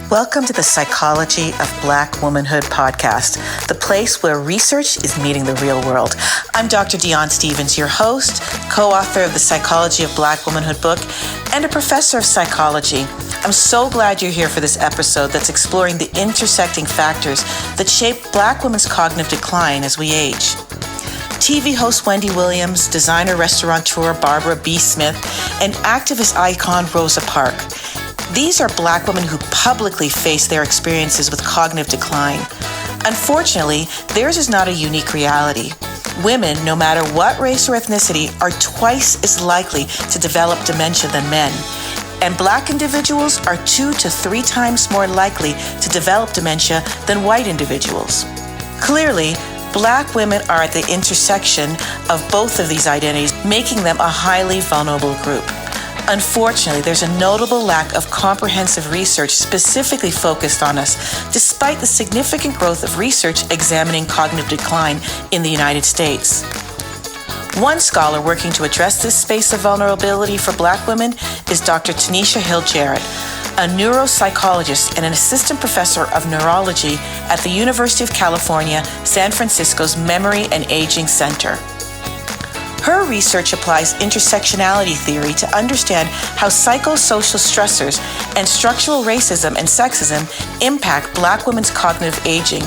Welcome to the Psychology of Black Womanhood podcast, the place where research is meeting the real world. I'm Dr. Dionne Stevens, your host, co-author of the Psychology of Black Womanhood book, and a professor of psychology. I'm so glad you're here for this episode that's exploring the intersecting factors that shape Black women's cognitive decline as we age. TV host Wendy Williams, designer restaurateur Barbara B. Smith, and activist icon Rosa Parks. These are Black women who publicly face their experiences with cognitive decline. Unfortunately, theirs is not a unique reality. Women, no matter what race or ethnicity, are twice as likely to develop dementia than men. And Black individuals are 2 to 3 times more likely to develop dementia than white individuals. Clearly, Black women are at the intersection of both of these identities, making them a highly vulnerable group. Unfortunately, there's a notable lack of comprehensive research specifically focused on us, despite the significant growth of research examining cognitive decline in the United States. One scholar working to address this space of vulnerability for Black women is Dr. Tanisha Hill-Jarrett, a neuropsychologist and an assistant professor of neurology at the University of California, San Francisco's Memory and Aging Center. Her research applies intersectionality theory to understand how psychosocial stressors and structural racism and sexism impact Black women's cognitive aging.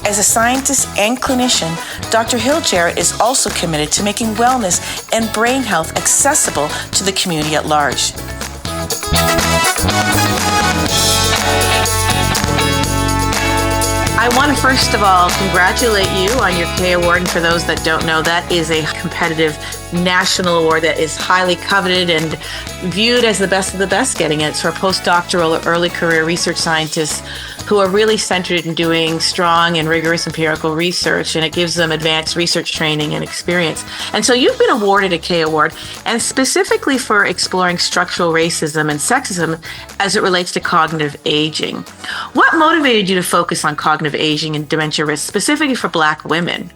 As a scientist and clinician, Dr. Hill-Jarrett is also committed to making wellness and brain health accessible to the community at large. I want to first of all congratulate you on your K Award, and for those that don't know, that is a competitive national award that is highly coveted and viewed as the best of the best getting it. So our postdoctoral or early career research scientists who are really centered in doing strong and rigorous empirical research, and it gives them advanced research training and experience. And so you've been awarded a K Award, and specifically for exploring structural racism and sexism as it relates to cognitive aging. What motivated you to focus on cognitive aging and dementia risk, specifically for Black women?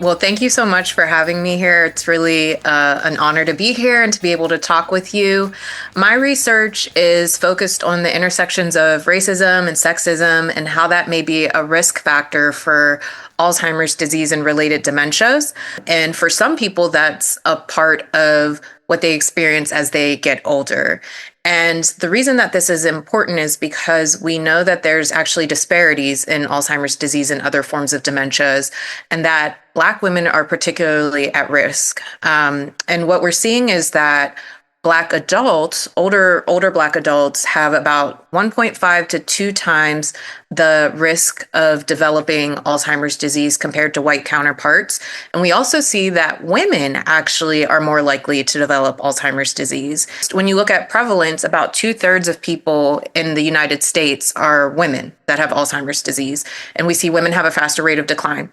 Well, thank you so much for having me here. It's really an honor to be here and to be able to talk with you. My research is focused on the intersections of racism and sexism and how that may be a risk factor for Alzheimer's disease and related dementias. And for some people, that's a part of what they experience as they get older. And the reason that this is important is because we know that there's actually disparities in Alzheimer's disease and other forms of dementias, and that Black women are particularly at risk. And what we're seeing is that Black adults, older Black adults, have about 1.5 to 2 times the risk of developing Alzheimer's disease compared to white counterparts. And we also see that women actually are more likely to develop Alzheimer's disease. When you look at prevalence, about 2/3 of people in the United States are women that have Alzheimer's disease. And we see women have a faster rate of decline.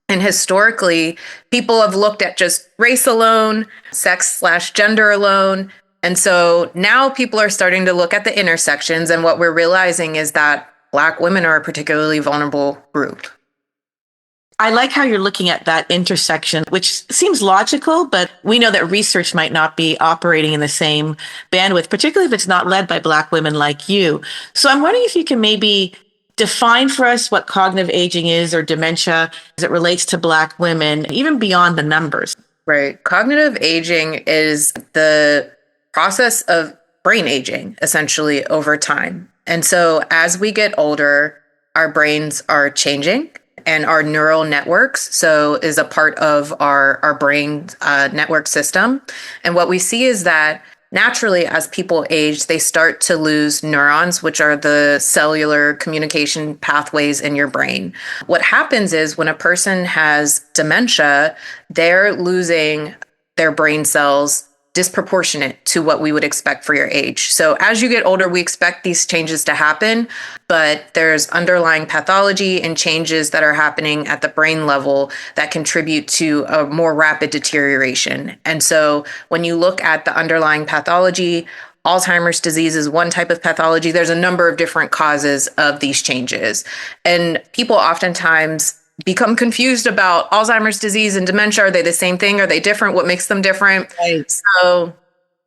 And historically, people have looked at just race alone, sex/gender alone. And so now people are starting to look at the intersections. And what we're realizing is that Black women are a particularly vulnerable group. I like how you're looking at that intersection, which seems logical, but we know that research might not be operating in the same bandwidth, particularly if it's not led by Black women like you. So I'm wondering if you can maybe define for us what cognitive aging is, or dementia, as it relates to Black women, even beyond the numbers. Right. Cognitive aging is the process of brain aging, essentially, over time. And so as we get older, our brains are changing, and our neural networks, so is a part of our brain network system. And what we see is that naturally, as people age, they start to lose neurons, which are the cellular communication pathways in your brain. What happens is when a person has dementia, they're losing their brain cells disproportionate to what we would expect for your age. So as you get older, we expect these changes to happen, but there's underlying pathology and changes that are happening at the brain level that contribute to a more rapid deterioration. And so when you look at the underlying pathology, Alzheimer's disease is one type of pathology. There's a number of different causes of these changes. And people oftentimes become confused about Alzheimer's disease and dementia. Are they the same thing? Are they different? What makes them different? Right. So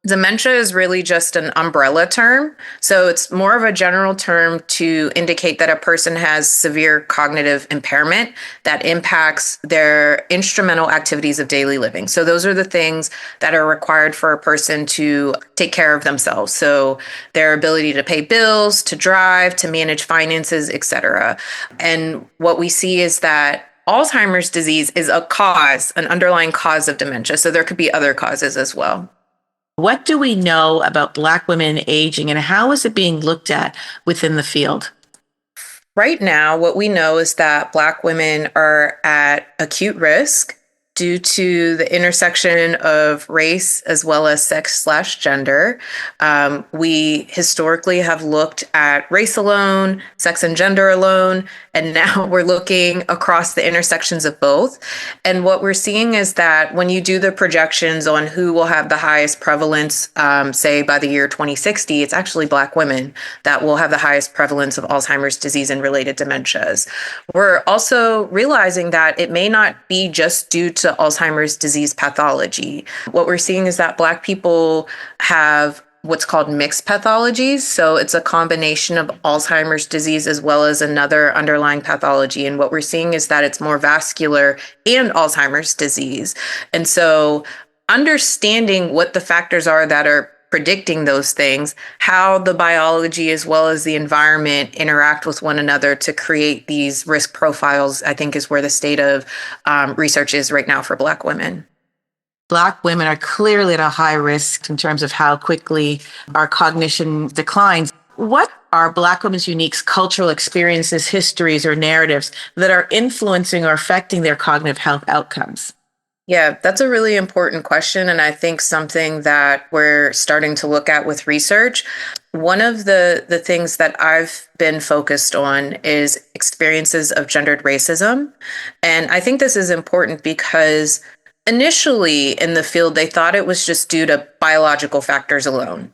Dementia is really just an umbrella term. So it's more of a general term to indicate that a person has severe cognitive impairment that impacts their instrumental activities of daily living. So those are the things that are required for a person to take care of themselves. So their ability to pay bills, to drive, to manage finances, etc. And what we see is that Alzheimer's disease is an underlying cause of dementia. So there could be other causes as well. What do we know about Black women aging, and how is it being looked at within the field? Right now, what we know is that Black women are at acute risk due to the intersection of race as well as sex/gender. We historically have looked at race alone, sex and gender alone, and now we're looking across the intersections of both. And what we're seeing is that when you do the projections on who will have the highest prevalence, say by the year 2060, it's actually Black women that will have the highest prevalence of Alzheimer's disease and related dementias. We're also realizing that it may not be just due to Alzheimer's disease pathology. What we're seeing is that Black people have what's called mixed pathologies. So it's a combination of Alzheimer's disease as well as another underlying pathology. And what we're seeing is that it's more vascular and Alzheimer's disease. And so understanding what the factors are that are predicting those things, how the biology as well as the environment interact with one another to create these risk profiles, I think is where the state of research is right now for Black women. Black women are clearly at a high risk in terms of how quickly our cognition declines. What are Black women's unique cultural experiences, histories, or narratives that are influencing or affecting their cognitive health outcomes? Yeah, that's a really important question, and I think something that we're starting to look at with research. One of the things that I've been focused on is experiences of gendered racism. And I think this is important because initially in the field, they thought it was just due to biological factors alone,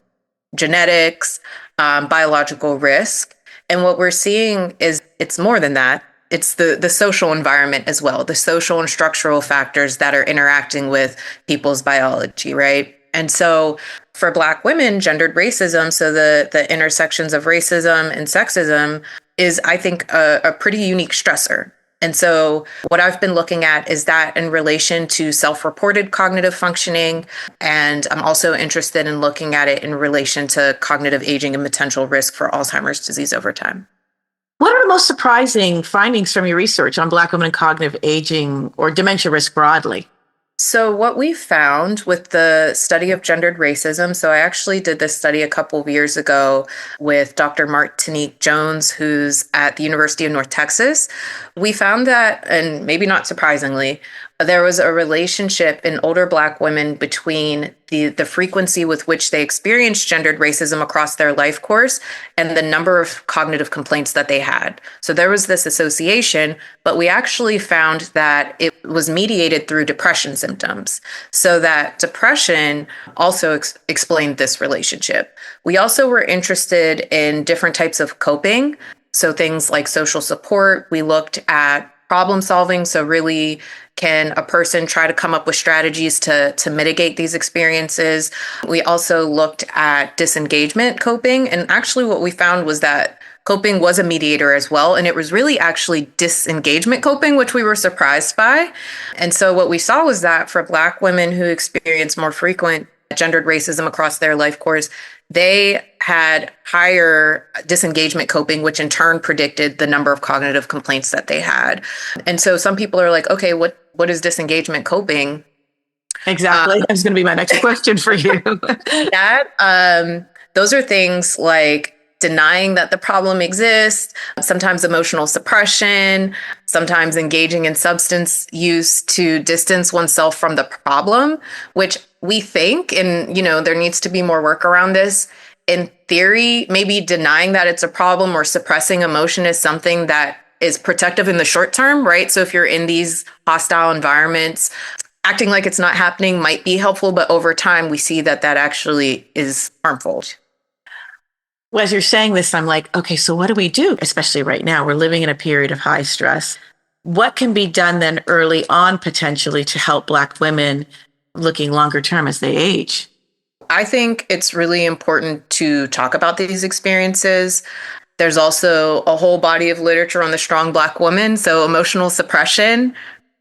genetics, biological risk. And what we're seeing is it's more than that. It's the social environment as well, the social and structural factors that are interacting with people's biology, right? And so for Black women, gendered racism, so the intersections of racism and sexism is, I think, a pretty unique stressor. And so what I've been looking at is that in relation to self-reported cognitive functioning. And I'm also interested in looking at it in relation to cognitive aging and potential risk for Alzheimer's disease over time. What are the most surprising findings from your research on Black women and cognitive aging or dementia risk broadly? So what we found with the study of gendered racism, so I actually did this study a couple of years ago with Dr. Martinique Jones, who's at the University of North Texas. We found that, and maybe not surprisingly, there was a relationship in older Black women between the frequency with which they experienced gendered racism across their life course and the number of cognitive complaints that they had. So there was this association, but we actually found that it was mediated through depression symptoms. So that depression also explained this relationship. We also were interested in different types of coping. So things like social support. We looked at problem solving. So really, can a person try to come up with strategies to mitigate these experiences? We also looked at disengagement coping. And actually what we found was that coping was a mediator as well. And it was really actually disengagement coping, which we were surprised by. And so what we saw was that for Black women who experience more frequent gendered racism across their life course, they had higher disengagement coping, which in turn predicted the number of cognitive complaints that they had. And so some people are like, okay, what is disengagement coping? Exactly. That's going to be my next question for you. Those are things like denying that the problem exists, sometimes emotional suppression, sometimes engaging in substance use to distance oneself from the problem, which we think, and there needs to be more work around this. In theory, maybe denying that it's a problem or suppressing emotion is something that is protective in the short term, right? So if you're in these hostile environments, acting like it's not happening might be helpful, but over time we see that actually is harmful. Well, as you're saying this, I'm like, okay, so what do we do? Especially right now, we're living in a period of high stress. What can be done then early on potentially to help Black women looking longer term as they age? I think it's really important to talk about these experiences. There's also a whole body of literature on the strong Black woman. So emotional suppression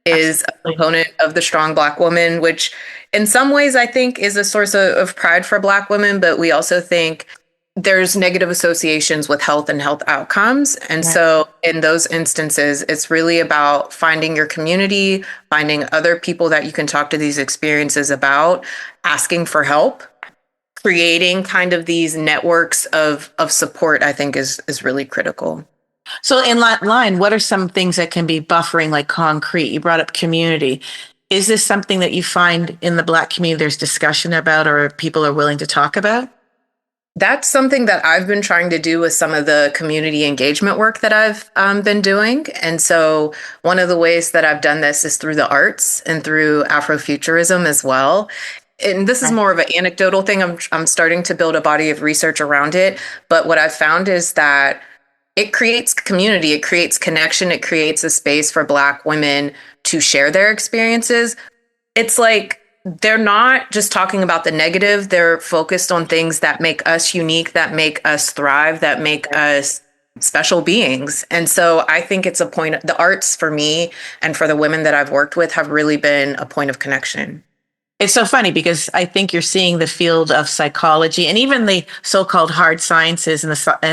is a Absolutely. component of the strong Black woman, which in some ways I think is a source of pride for Black women, but we also think there's negative associations with health and health outcomes. And Right. so in those instances, it's really about finding your community, finding other people that you can talk to these experiences about, asking for help, creating kind of these networks of support, I think is really critical. So in that line, what are some things that can be buffering, like concrete? You brought up community. Is this something that you find in the Black community there's discussion about or people are willing to talk about? That's something that I've been trying to do with some of the community engagement work that I've been doing. And so one of the ways that I've done this is through the arts and through Afrofuturism as well. And this is Right. more of an anecdotal thing. I'm starting to build a body of research around it. But what I've found is that it creates community, it creates connection, it creates a space for Black women to share their experiences. It's like they're not just talking about the negative, they're focused on things that make us unique, that make us thrive, that make us special beings. And so I think it's a point, the arts for me and for the women that I've worked with have really been a point of connection. It's so funny because I think you're seeing the field of psychology and even the so-called hard sciences and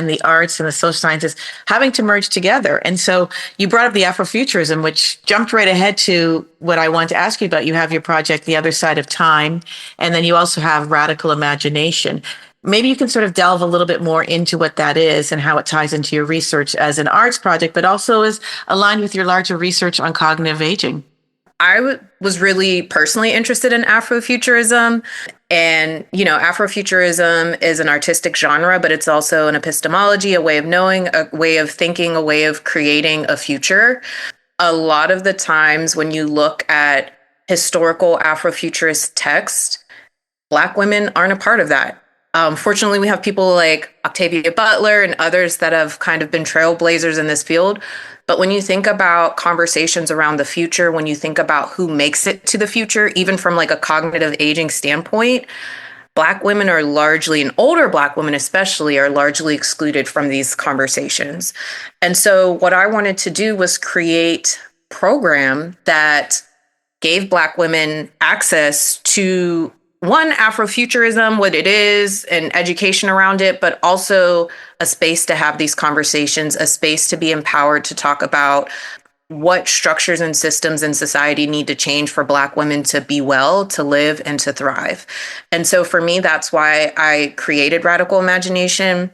the arts and the social sciences having to merge together. And so you brought up the Afrofuturism, which jumped right ahead to what I want to ask you about. You have your project, The Other Side of Time, and then you also have Radical Imagination. Maybe you can sort of delve a little bit more into what that is and how it ties into your research as an arts project, but also is aligned with your larger research on cognitive aging. Was really personally interested in Afrofuturism. And, Afrofuturism is an artistic genre, but it's also an epistemology, a way of knowing, a way of thinking, a way of creating a future. A lot of the times when you look at historical Afrofuturist text, Black women aren't a part of that. Fortunately, we have people like Octavia Butler and others that have kind of been trailblazers in this field. But when you think about conversations around the future, when you think about who makes it to the future, even from like a cognitive aging standpoint, Black women are largely, and older Black women especially, are largely excluded from these conversations. And so what I wanted to do was create a program that gave Black women access to one, Afrofuturism, what it is, and education around it, but also a space to have these conversations, a space to be empowered to talk about what structures and systems in society need to change for Black women to be well, to live, and to thrive. And so for me, that's why I created Radical Imagination.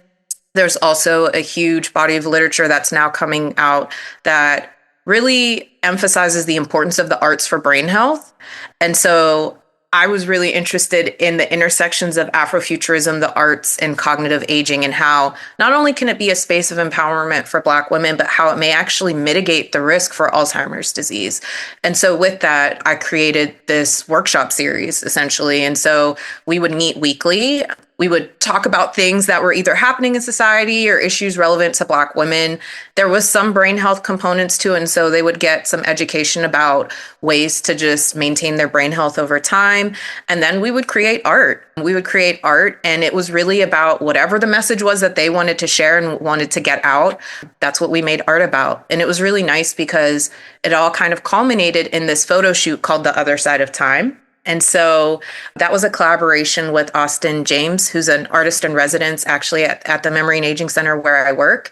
There's also a huge body of literature that's now coming out that really emphasizes the importance of the arts for brain health. And so I was really interested in the intersections of Afrofuturism, the arts, and cognitive aging, and how not only can it be a space of empowerment for Black women, but how it may actually mitigate the risk for Alzheimer's disease. And so with that, I created this workshop series, essentially. And so we would meet weekly. We would talk about things that were either happening in society or issues relevant to Black women. There was some brain health components too, and so they would get some education about ways to just maintain their brain health over time. And then we would create art. We would create art, and it was really about whatever the message was that they wanted to share and wanted to get out. That's what we made art about. And it was really nice because it all kind of culminated in this photo shoot called The Other Side of Time. And so that was a collaboration with Austin James, who's an artist in residence actually at the Memory and Aging Center where I work.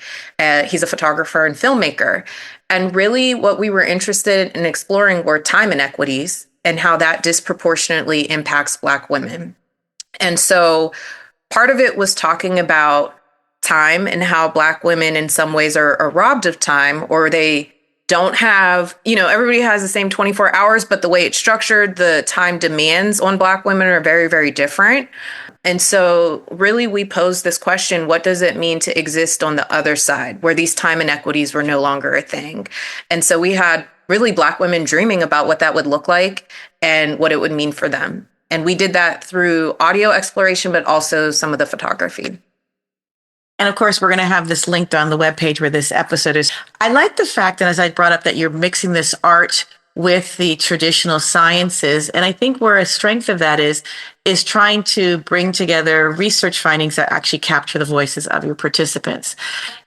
He's a photographer and filmmaker. And really what we were interested in exploring were time inequities and how that disproportionately impacts Black women. And so part of it was talking about time and how Black women in some ways are robbed of time, or they don't have, everybody has the same 24 hours, but the way it's structured, the time demands on Black women are very, very different. And so really we posed this question, what does it mean to exist on the other side where these time inequities were no longer a thing? And so we had really Black women dreaming about what that would look like and what it would mean for them. And we did that through audio exploration, but also some of the photography. And of course, we're going to have this linked on the webpage where this episode is. I like the fact that, as I brought up, that you're mixing this art with the traditional sciences. And I think where a strength of that is trying to bring together research findings that actually capture the voices of your participants.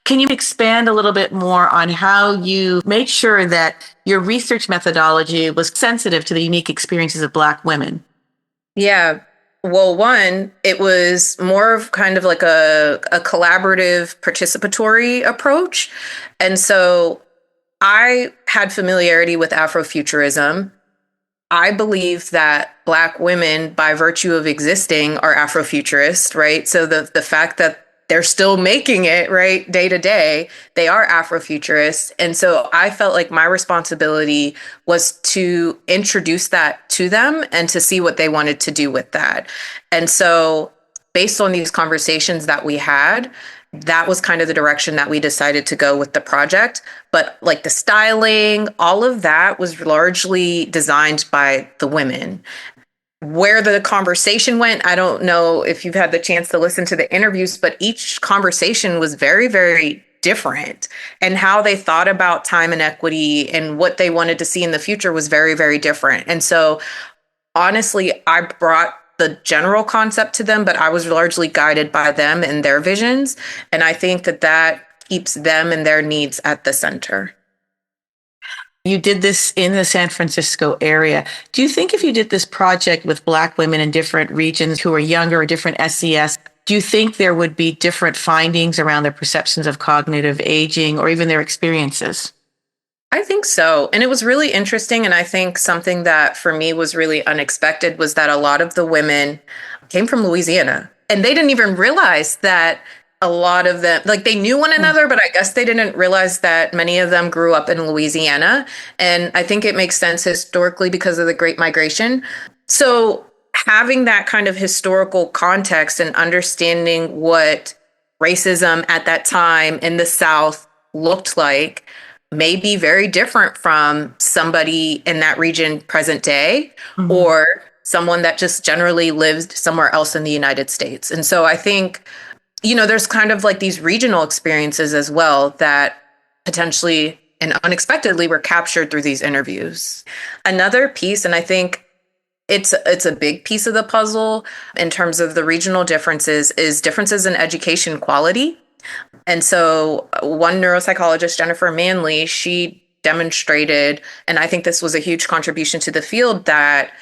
Can you expand a little bit more on how you made sure that your research methodology was sensitive to the unique experiences of Black women? Yeah. Well, one, it was more of kind of like a collaborative participatory approach. And so I had familiarity with Afrofuturism. I believe that Black women, by virtue of existing, are Afrofuturist, right? So the fact that they're still making it, right, day to day, they are Afrofuturists. And so I felt like my responsibility was to introduce that to them and to see what they wanted to do with that. And so based on these conversations that we had, that was kind of the direction that we decided to go with the project. But like the styling, all of that was largely designed by the women. Where the conversation went, I don't know if you've had the chance to listen to the interviews, but each conversation was very, very different. And how they thought about time and equity and what they wanted to see in the future was very, very different. And so honestly, I brought the general concept to them, but I was largely guided by them and their visions. And I think that that keeps them and their needs at the center. You did this in the San Francisco area. Do you think if you did this project with Black women in different regions who are younger or different SES, do you think there would be different findings around their perceptions of cognitive aging or even their experiences? I think so. And it was really interesting. And I think something that for me was really unexpected was that a lot of the women came from Louisiana. And they didn't even realize that a lot of them, like they knew one another, but I guess they didn't realize that many of them grew up in Louisiana. And I think it makes sense historically because of the Great Migration. So having that kind of historical context and understanding what racism at that time in the South looked like may be very different from somebody in that region present day, or someone that just generally lived somewhere else in the United States. And so I think, there's kind of like these regional experiences as well that potentially and unexpectedly were captured through these interviews. Another piece, and I think it's a big piece of the puzzle in terms of the regional differences, is differences in education quality. And so one neuropsychologist, Jennifer Manley, she demonstrated, and I think this was a huge contribution to the field, that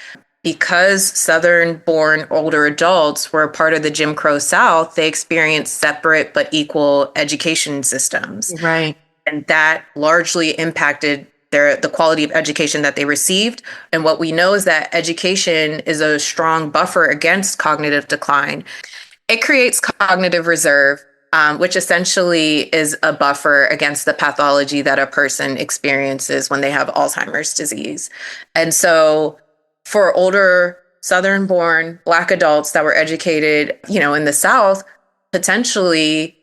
because Southern-born older adults were a part of the Jim Crow South, they experienced separate but equal education systems. Right. And that largely impacted the quality of education that they received. And what we know is that education is a strong buffer against cognitive decline. It creates cognitive reserve, which essentially is a buffer against the pathology that a person experiences when they have Alzheimer's disease. And so for older Southern-born Black adults that were educated, in the South, potentially,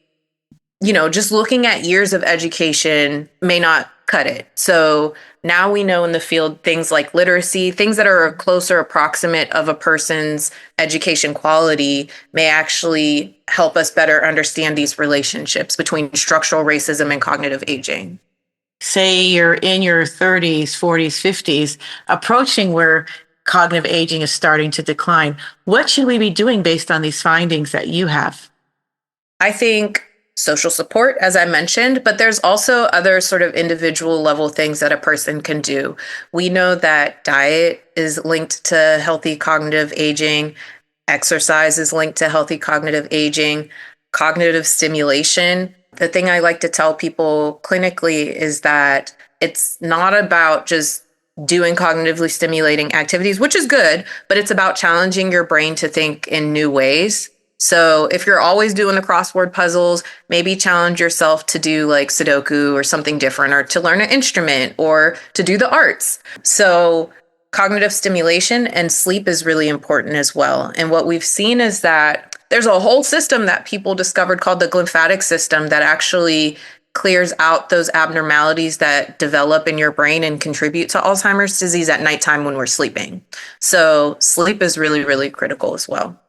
just looking at years of education may not cut it. So now we know in the field things like literacy, things that are a closer approximate of a person's education quality may actually help us better understand these relationships between structural racism and cognitive aging. Say you're in your 30s, 40s, 50s, approaching where cognitive aging is starting to decline. What should we be doing based on these findings that you have? I think social support, as I mentioned, but there's also other sort of individual level things that a person can do. We know that diet is linked to healthy cognitive aging. Exercise is linked to healthy cognitive aging. Cognitive stimulation. The thing I like to tell people clinically is that it's not about just doing cognitively stimulating activities, which is good, but it's about challenging your brain to think in new ways. So if you're always doing the crossword puzzles, maybe challenge yourself to do like Sudoku or something different, or to learn an instrument, or to do the arts. So cognitive stimulation and sleep is really important as well. And what we've seen is that there's a whole system that people discovered called the glymphatic system that actually clears out those abnormalities that develop in your brain and contribute to Alzheimer's disease at nighttime when we're sleeping. So sleep is really, really critical as well.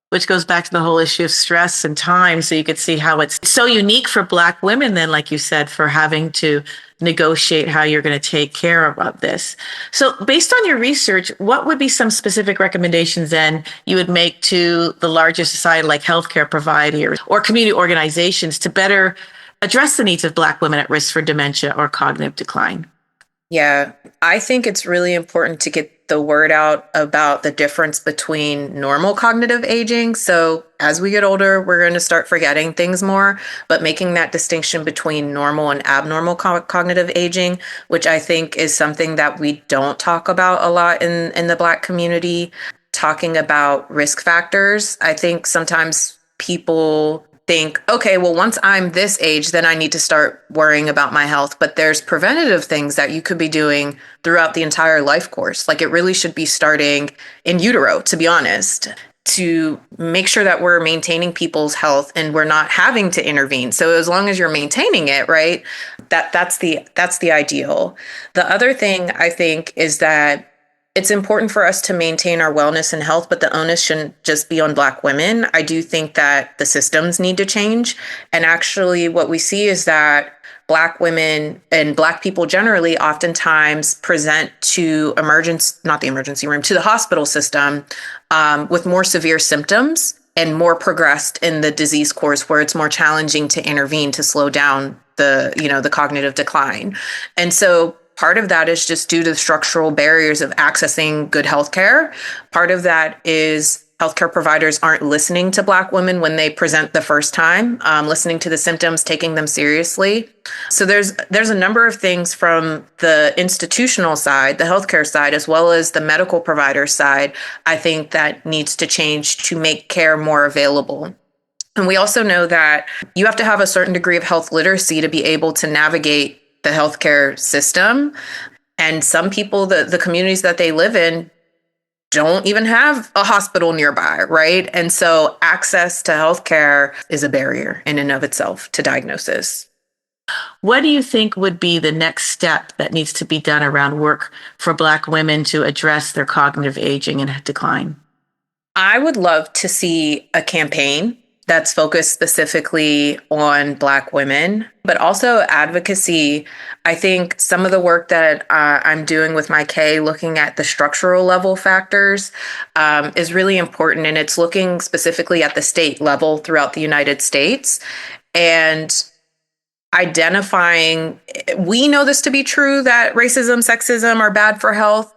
which goes back to the whole issue of stress and time. So you could see how it's so unique for Black women then, like you said, for having to negotiate how you're going to take care of this. So based on your research, what would be some specific recommendations then you would make to the larger society like healthcare providers or community organizations to better address the needs of Black women at risk for dementia or cognitive decline? Yeah, I think it's really important to get the word out about the difference between normal cognitive aging. So as we get older, we're going to start forgetting things more, but making that distinction between normal and abnormal cognitive aging, which I think is something that we don't talk about a lot in the Black community. Talking about risk factors, I think sometimes people think, okay, well, once I'm this age, then I need to start worrying about my health. But there's preventative things that you could be doing throughout the entire life course. Like, it really should be starting in utero, to be honest, to make sure that we're maintaining people's health and we're not having to intervene. So as long as you're maintaining it, right, that's the ideal. The other thing I think is that it's important for us to maintain our wellness and health, but the onus shouldn't just be on Black women. I do think that the systems need to change. And actually what we see is that Black women and Black people generally oftentimes present to to the hospital system with more severe symptoms and more progressed in the disease course, where it's more challenging to intervene to slow down the cognitive decline. And so part of that is just due to the structural barriers of accessing good healthcare. Part of that is healthcare providers aren't listening to Black women when they present the first time, listening to the symptoms, taking them seriously. So there's a number of things from the institutional side, the healthcare side, as well as the medical provider side, I think that needs to change to make care more available. And we also know that you have to have a certain degree of health literacy to be able to navigate the healthcare system. And some people, the communities that they live in, don't even have a hospital nearby, right? And so access to healthcare is a barrier in and of itself to diagnosis. What do you think would be the next step that needs to be done around work for Black women to address their cognitive aging and decline? I would love to see a campaign that's focused specifically on Black women, but also advocacy. I think some of the work that I'm doing with my K, looking at the structural level factors, is really important. And it's looking specifically at the state level throughout the United States and identifying, we know this to be true, that racism, sexism are bad for health,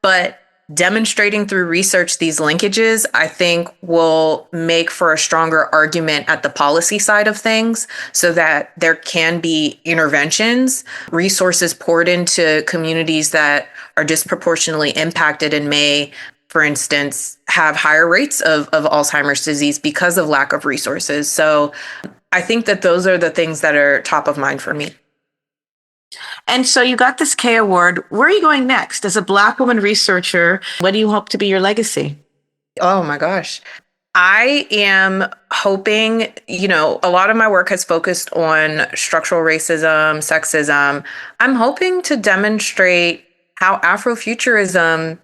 but demonstrating through research these linkages, I think, will make for a stronger argument at the policy side of things so that there can be interventions, resources poured into communities that are disproportionately impacted and may, for instance, have higher rates of Alzheimer's disease because of lack of resources. So I think that those are the things that are top of mind for me. And so you got this K Award. Where are you going next? As a Black woman researcher, what do you hope to be your legacy? Oh my gosh. I am hoping, a lot of my work has focused on structural racism, sexism. I'm hoping to demonstrate how Afrofuturism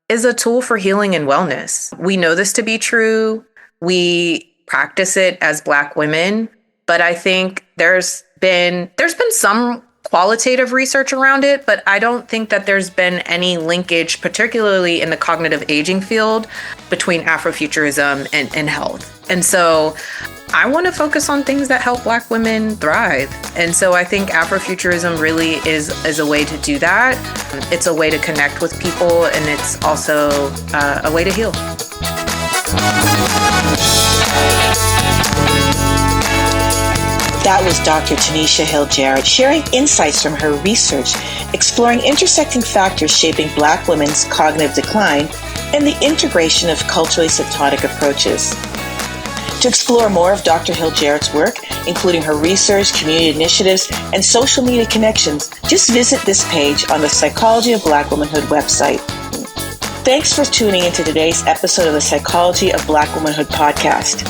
is a tool for healing and wellness. We know this to be true. We practice it as Black women, but I think there's been some qualitative research around it, but I don't think that there's been any linkage, particularly in the cognitive aging field, between Afrofuturism and health. And so I want to focus on things that help Black women thrive. And so I think Afrofuturism really is a way to do that. It's a way to connect with people, and it's also a way to heal. That was Dr. Tanisha Hill-Jarrett sharing insights from her research, exploring intersecting factors shaping Black women's cognitive decline and the integration of culturally symptotic approaches. To explore more of Dr. Hill-Jarrett's work, including her research, community initiatives, and social media connections, just visit this page on the Psychology of Black Womanhood website. Thanks for tuning into today's episode of the Psychology of Black Womanhood podcast.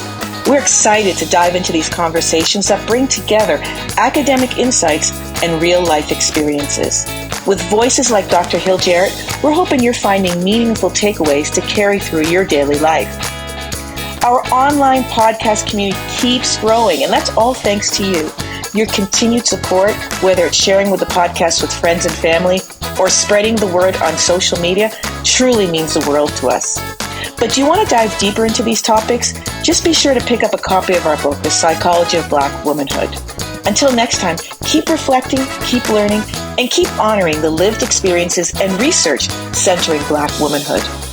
We're excited to dive into these conversations that bring together academic insights and real-life experiences. With voices like Dr. Hill-Jarrett, we're hoping you're finding meaningful takeaways to carry through your daily life. Our online podcast community keeps growing, and that's all thanks to you. Your continued support, whether it's sharing with the podcast with friends and family or spreading the word on social media, truly means the world to us. But do you want to dive deeper into these topics? Just be sure to pick up a copy of our book, The Psychology of Black Womanhood. Until next time, keep reflecting, keep learning, and keep honoring the lived experiences and research centering Black womanhood.